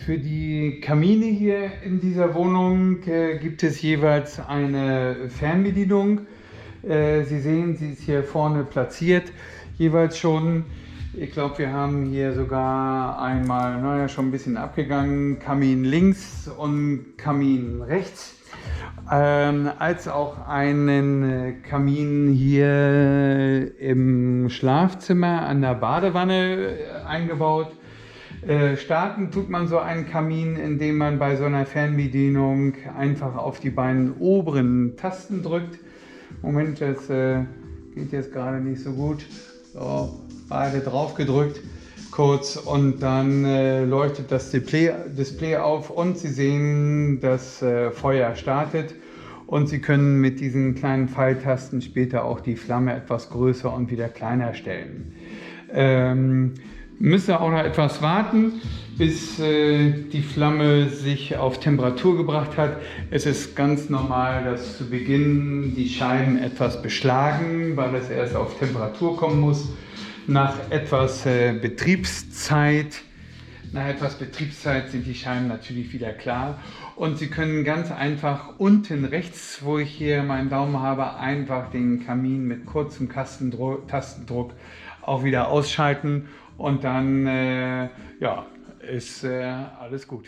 Für die Kamine hier in dieser Wohnung gibt es jeweils eine Fernbedienung. Sie sehen, sie ist hier vorne platziert, jeweils schon. Ich glaube, wir haben hier sogar einmal, naja, schon ein bisschen abgegangen, Kamin links und Kamin rechts. Als auch einen Kamin hier im Schlafzimmer an der Badewanne eingebaut. Starten tut man so einen Kamin, indem man bei so einer Fernbedienung einfach auf die beiden oberen Tasten drückt. Moment, das geht jetzt gerade nicht so gut. So, beide drauf gedrückt, kurz, und dann leuchtet das Display auf und Sie sehen, das Feuer startet. Und Sie können mit diesen kleinen Pfeiltasten später auch die Flamme etwas größer und wieder kleiner stellen. Müssen auch noch etwas warten, bis die Flamme sich auf Temperatur gebracht hat. Es ist ganz normal, dass zu Beginn die Scheiben etwas beschlagen, weil es erst auf Temperatur kommen muss. Nach etwas Betriebszeit sind die Scheiben natürlich wieder klar. Und Sie können ganz einfach unten rechts, wo ich hier meinen Daumen habe, einfach den Kamin mit kurzem Tastendruck auch wieder ausschalten. Und dann ja, ist alles gut.